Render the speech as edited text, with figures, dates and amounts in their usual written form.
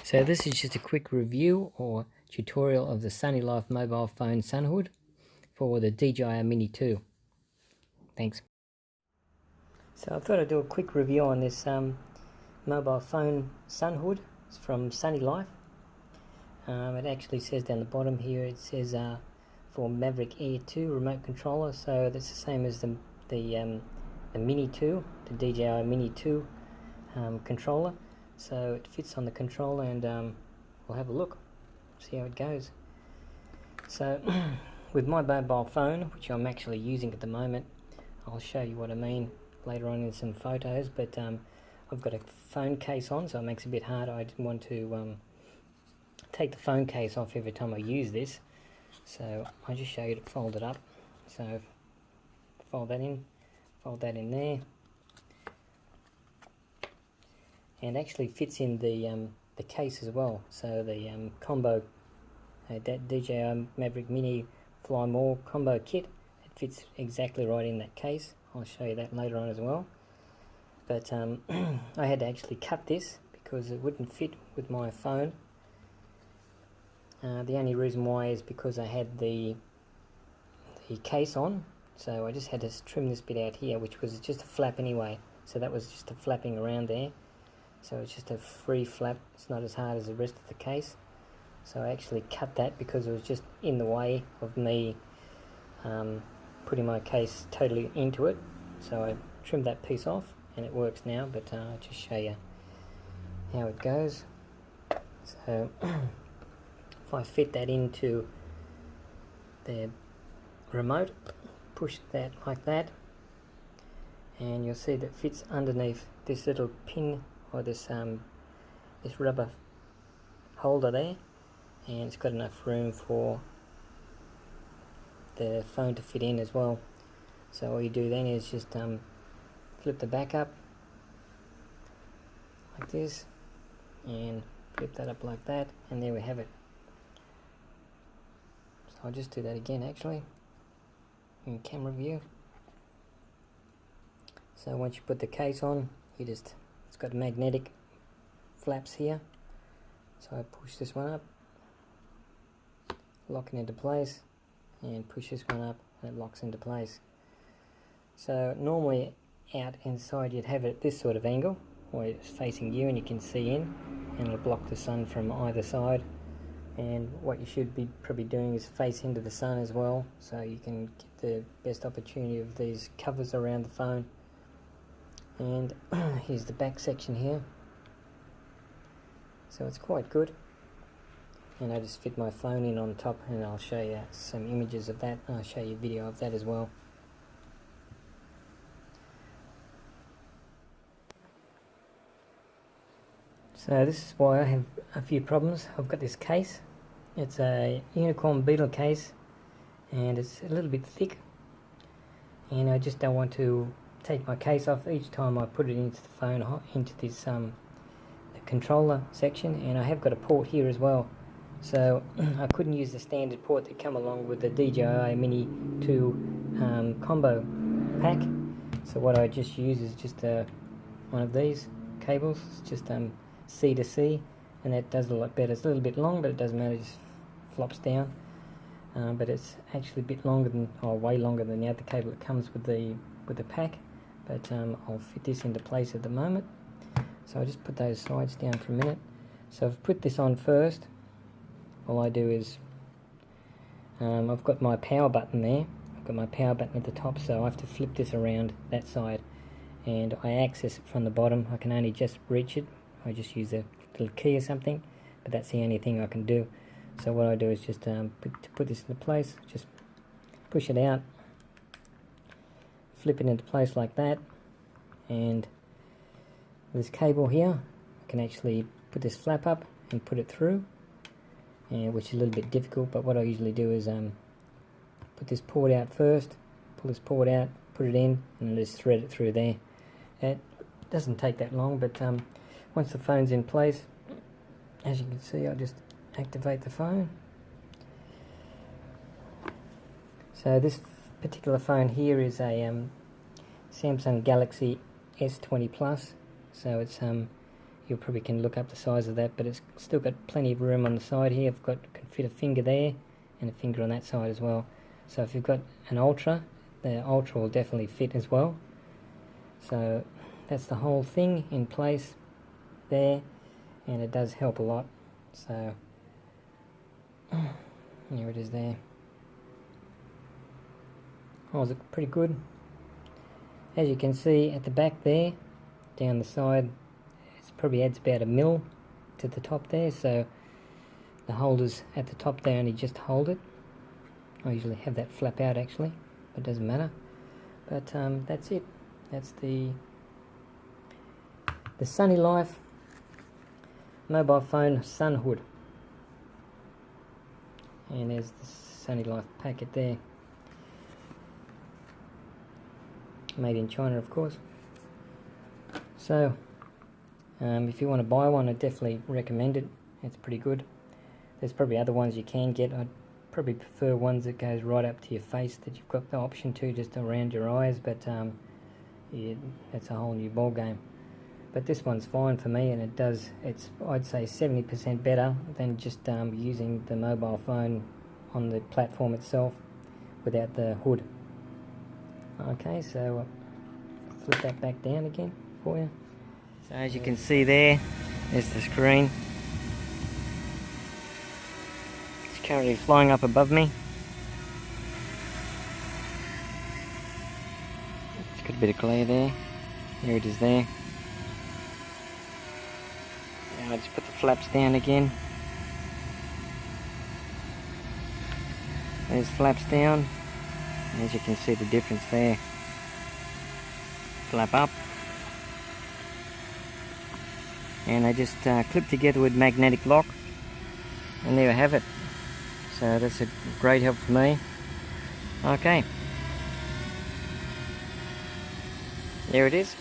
So this is just a quick review or tutorial of the sunnylife mobile phone sun hood for the DJI Mini 2. Thanks. So I thought I'd do a quick review on this mobile phone sun hood. It's from sunnylife. It actually says down the bottom here, it says for Maverick Air 2 remote controller, so that's the same as the Mini 2, the DJI Mini 2 controller. So it fits on the controller, and we'll have a look, see how it goes. So with my mobile phone, which I'm actually using at the moment, I'll show you what I mean later on in some photos, but I've got a phone case on, so it makes it a bit hard. I didn't want to take the phone case off every time I use this, so I just show you to fold it up. So fold that in there, and actually fits in the case as well. So the combo, that DJI Maverick Mini Fly More combo kit, it fits exactly right in that case. I'll show you that later on as well. But I had to actually cut this because it wouldn't fit with my phone. The only reason why is because I had the case on, so I just had to trim this bit out here, which was just a flap anyway. So that was just a flapping around there. So it's just a free flap. It's not as hard as the rest of the case. So I actually cut that because it was just in the way of me putting my case totally into it. So I trimmed that piece off, and it works now. But I'll just show you how it goes. So if I fit that into the remote, push that like that, and you'll see that fits underneath this little pin, or this rubber holder there, and it's got enough room for the phone to fit in as well. So all you do then is just flip the back up like this, and flip that up like that, and there we have it. So I'll just do that again actually in camera view. So once you put the case on, it's got magnetic flaps here, so I push this one up, lock it into place, and push this one up, and it locks into place. So normally out inside you'd have it at this sort of angle, where it's facing you and you can see in, and it'll block the sun from either side. And what you should be probably doing is face into the sun as well, so you can get the best opportunity of these covers around the phone. And here's the back section here, so it's quite good. And I just fit my phone in on top, and I'll show you some images of that. I'll show you a video of that as well. So this is why I have a few problems. I've got this case. It's a unicorn beetle case, and it's a little bit thick, and I just don't want to take my case off each time I put it into the phone, into this the controller section. And I have got a port here as well, so I couldn't use the standard port that come along with the DJI Mini 2 combo pack. So what I just use is just one of these cables. It's just C to C, and that does a lot better. It's a little bit long, but it doesn't matter, it just flops down. But it's actually a bit longer than, or way longer than the other cable that comes with the pack. But I'll fit this into place at the moment. So I'll just put those sides down for a minute. So I've put this on first. All I do is, I've got my power button there. I've got my power button at the top, so I have to flip this around that side. And I access it from the bottom. I can only just reach it. I just use a little key or something, but that's the only thing I can do. So what I do is just to put this into place, just push it out, flip it into place like that, and this cable here, I can actually put this flap up and put it through, which is a little bit difficult, but what I usually do is put this port out first, pull this port out, put it in, and just thread it through there. It doesn't take that long, but once the phone's in place, as you can see, I'll just activate the phone. So this particular phone here is a Samsung Galaxy S20 Plus. So it's you probably can look up the size of that, but it's still got plenty of room on the side here. Can fit a finger there and a finger on that side as well. So if you've got an Ultra, the Ultra will definitely fit as well. So that's the whole thing in place there, and it does help a lot. So here it is there. Oh, it's pretty good. As you can see at the back there, down the side, it probably adds about 1 mil to the top there, so the holders at the top they only just hold it. I usually have that flap out actually, but it doesn't matter. But that's it. That's the sunnylife mobile phone sun hood. And there's the sunnylife packet there. Made in China, of course. So if you want to buy one, I definitely recommend it. It's pretty good. There's probably other ones you can get. I'd probably prefer ones that goes right up to your face, that you've got the option to just around your eyes, but yeah, that's a whole new ball game. But this one's fine for me, and it's I'd say 70% better than just using the mobile phone on the platform itself without the hood. Okay, so flip that back down again for you. So as you can see there's the screen. It's currently flying up above me. It's got a bit of glare there. Here it is there. Now I just put the flaps down again. There's flaps down. As you can see the difference there. Flap up. And they just clip together with magnetic lock. And there you have it. So that's a great help for me. Okay. There it is.